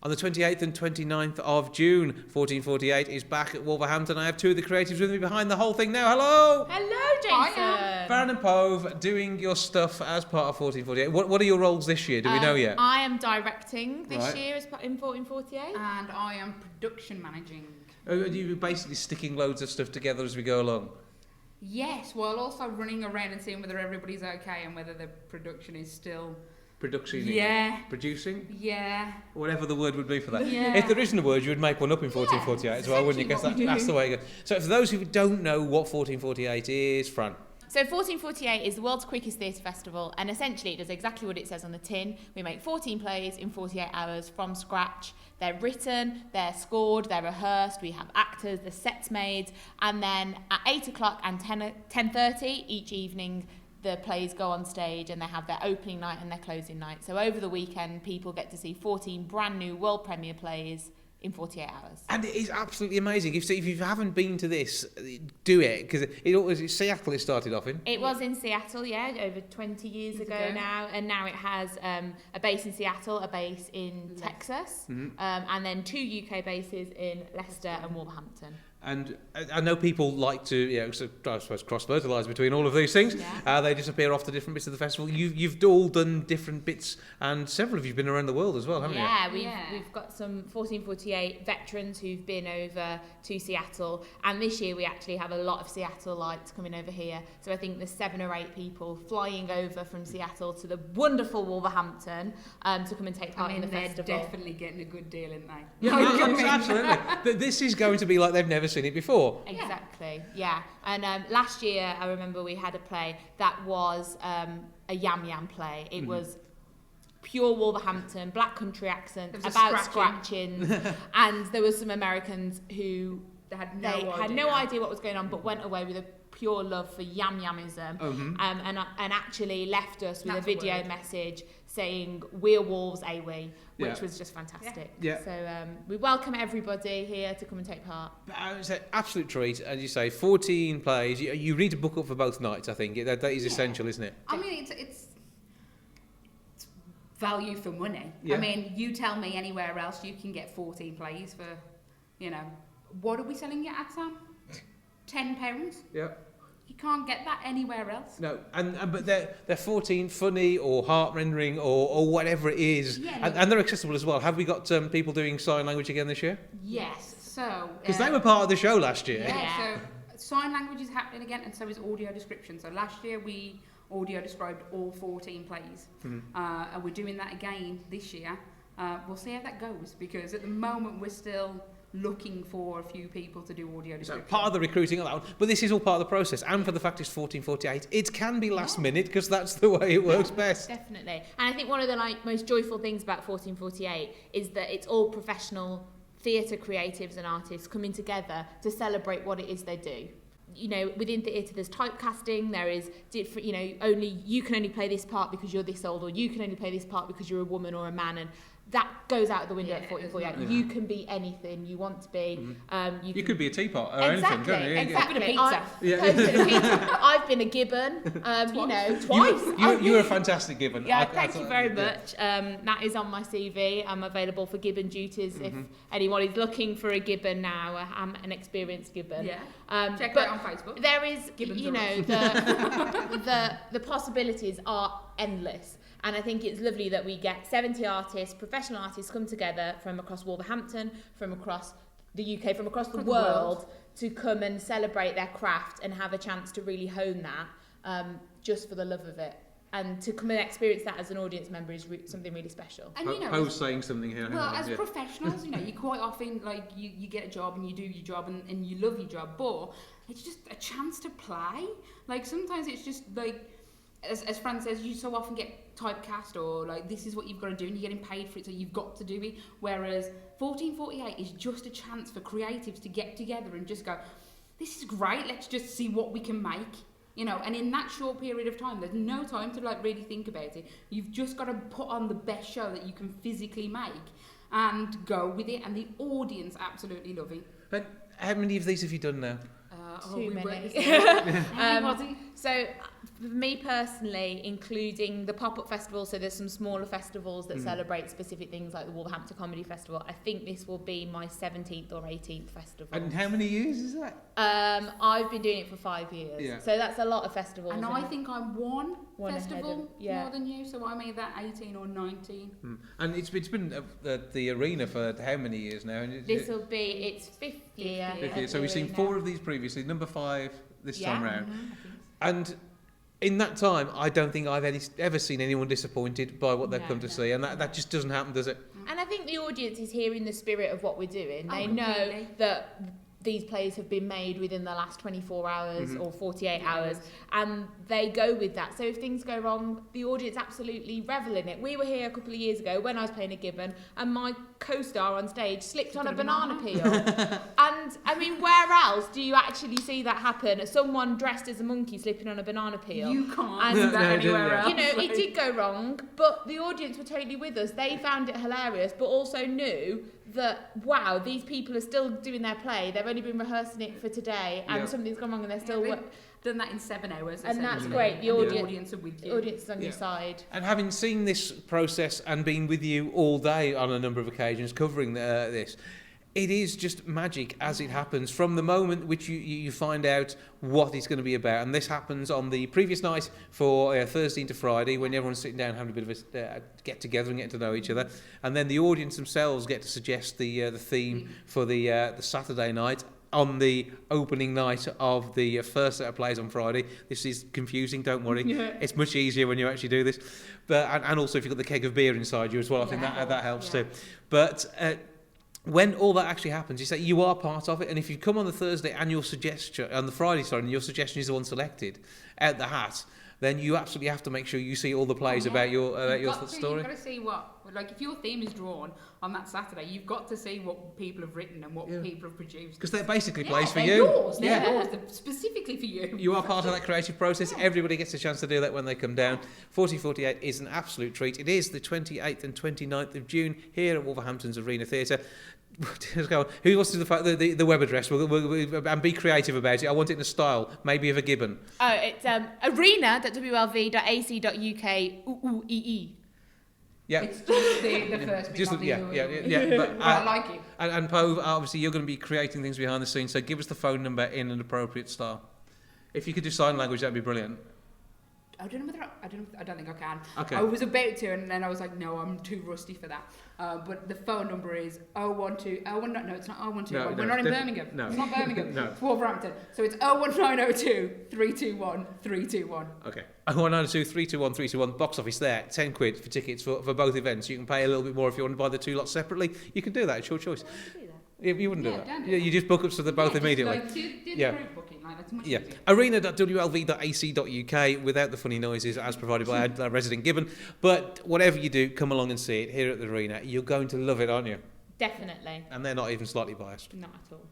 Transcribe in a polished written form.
on the 28th and 29th of June. 1448 is back at Wolverhampton. I have two of the creatives with me behind the whole thing now. Hello! Hello, Jason! Farron and Pove, doing your stuff as part of 1448. What are your roles this year? Do we know yet? I am directing this year in 1448. And I am production managing. Are you basically sticking loads of stuff together as we go along? Yes, while also running around and seeing whether everybody's okay and whether the production is still... Producing? Producing? Yeah. Whatever the word would be for that. Yeah. If there isn't a word, you would make one up in 1448 as well, wouldn't you? Because that's the way it goes. So for those who don't know what 1448 is, Fran. So 1448 is the world's quickest theatre festival, and essentially it does exactly what it says on the tin. We make 14 plays in 48 hours from scratch. They're written, they're scored, they're rehearsed, we have actors, the sets made, and then at 8 o'clock and 10:30 each evening, the plays go on stage and they have their opening night and their closing night. So over the weekend, people get to see 14 brand new world premiere plays in 48 hours. And it is absolutely amazing. If you haven't been to this, do it, because it's Seattle it started off in. It was in Seattle, over 20 years ago now, and now it has a base in Seattle, a base in Texas, and then 2 UK bases in Leicester and Wolverhampton. And I know people like to, I suppose, cross-fertilise between all of these things. Yeah. They disappear off to different bits of the festival. You've all done different bits, and several of you have been around the world as well, haven't you? Yeah, we've got some 1448 veterans who've been over to Seattle, and this year we actually have a lot of Seattleites coming over here. So I think there's 7 or 8 people flying over from Seattle to the wonderful Wolverhampton to come and take part in the festival. They're definitely getting a good deal, aren't they? Yeah, absolutely. This is going to be like they've never seen it before. Exactly, yeah. And last year, I remember we had a play that was a yam play. It was pure Wolverhampton, black country accent, about scratching. And there were some Americans who had no idea what was going on, but went away with a pure love for yamism, and actually left us with a video message saying "We're wolves, we," which was just fantastic. Yeah. So we welcome everybody here to come and take part. It's an absolute treat, as you say. 14 plays. You need to book up for both nights. I think that is essential, isn't it? I mean, it's value for money. Yeah. I mean, you tell me anywhere else you can get 14 plays for, what are we selling it at, Sam? £10? Yeah. You can't get that anywhere else. No, but they're 14 funny or heart-rendering or whatever it is, and they're accessible as well. Have we got people doing sign language again this year? Yes, so... Because they were part of the show last year. Yeah, so sign language is happening again, and so is audio description. So last year we audio described all 14 plays, and we're doing that again this year. We'll see how that goes, because at the moment we're still looking for a few people to do audio description. So part of the recruiting of that one, but this is all part of the process, and for the fact it's 1448, it can be last minute, because that's the way it works best. Definitely. And I think one of the most joyful things about 1448 is that it's all professional theatre creatives and artists coming together to celebrate what it is they do. Within theatre there's typecasting, there is different, you can only play this part because you're this old, or you can only play this part because you're a woman or a man, and that goes out the window at 1448. You can be anything you want to be. You could be a teapot or anything, couldn't you? Exactly. Pizza. I've been a gibbon, twice. You were a fantastic gibbon. Yeah, thank you very much. That is on my CV. I'm available for gibbon duties if anyone is looking for a gibbon now. I'm an experienced gibbon. Yeah. Check that on Facebook. There is, the possibilities are endless. And I think it's lovely that we get 70 artists, professional artists, come together from across Wolverhampton, from across the UK, from across the world, to come and celebrate their craft and have a chance to really hone that just for the love of it. And to come and experience that as an audience member is something really special. And Poe's saying something here. Well, as professionals, you quite often, you get a job and you do your job and you love your job, but it's just a chance to play. Sometimes it's just as Fran says, you so often get typecast, or this is what you've got to do and you're getting paid for it, so you've got to do it. Whereas 1448 is just a chance for creatives to get together and just go, this is great, let's just see what we can make. And in that short period of time, there's no time to really think about it. You've just got to put on the best show that you can physically make and go with it, and the audience absolutely love it. But how many of these have you done now? Too many. How many was it? So for me personally, including the pop-up festival, so there's some smaller festivals that celebrate specific things like the Wolverhampton Comedy Festival, I think this will be my 17th or 18th festival. And how many years is that? I've been doing it for 5 years, so that's a lot of festivals. And I think I'm one festival more than you, so I made that 18 or 19. And it's been the arena for how many years now? This will be its 5th year. 5th year. So we've seen 4 of these previously, number 5 this time round. And in that time, I don't think I've ever seen anyone disappointed by what they've come to see, and that just doesn't happen, does it? And I think the audience is hearing the spirit of what we're doing. They know completely. that these plays have been made within the last 24 hours or 48 hours, and they go with that. So if things go wrong, the audience absolutely revel in it. We were here a couple of years ago when I was playing a Gibbon, and my co-star on stage slipped on a banana peel. And I mean, where else do you actually see that happen? Someone dressed as a monkey slipping on a banana peel. You can't And do that anywhere else. you know, it did go wrong, but the audience were totally with us. They found it hilarious, but also knew that, wow, these people are still doing their play. They've only been rehearsing it for today, and something's gone wrong, and they're still... Done that in 7 hours. And that's great. The audience are with you. The audience is on your side. And having seen this process and been with you all day on a number of occasions covering this, it is just magic as it happens from the moment which you find out what it's going to be about. And this happens on the previous night for Thursday into Friday, when everyone's sitting down having a bit of a get together and getting to know each other. And then the audience themselves get to suggest the theme for the Saturday night. On the opening night of the first set of plays on Friday. This is confusing, don't worry. It's much easier when you actually do this. But and also if you've got the keg of beer inside you as well, I think that helps too. But when all that actually happens, you say you are part of it, and if you come on the Thursday and your suggestion, on the Friday, sorry, and your suggestion is the one selected out the hat, then you absolutely have to make sure you see all the plays about your story. You've got to see like if your theme is drawn on that Saturday, you've got to see what people have written and what people have produced. Because they're basically plays for they're you. Yours. They're yours. They're specifically for you. You are part of that creative process. Everybody gets a chance to do that when they come down. 4048 is an absolute treat. It is the 28th and 29th of June here at Wolverhampton's Arena Theatre. Who wants to do the web address? And be creative about it. I want it in a style, maybe of a Gibbon. Oh, it's arena.wlv.ac.uk. Yeah. It's just the first bit. But I like it. And Poe, obviously, you're going to be creating things behind the scenes. So give us the phone number in an appropriate style. If you could do sign language, that'd be brilliant. I don't know whether I don't think I can. Okay. I was about to, and then I was like, no, I'm too rusty for that. But the phone number is 012. No, it's not 012. We're not in Birmingham. No. It's not Birmingham. No. It's Wolverhampton. So it's 01902 321 321. Okay. 01902 321 321. Box office there. £10 for tickets for both events. You can pay a little bit more if you want to buy the two lots separately. You can do that. It's your choice. You wouldn't do that. You just book up to both immediately. Like, do group booking. Like, that's much easier. Arena.wlv.ac.uk without the funny noises as provided by our resident Gibbon. But whatever you do, come along and see it here at the Arena. You're going to love it, aren't you? Definitely. And they're not even slightly biased. Not at all.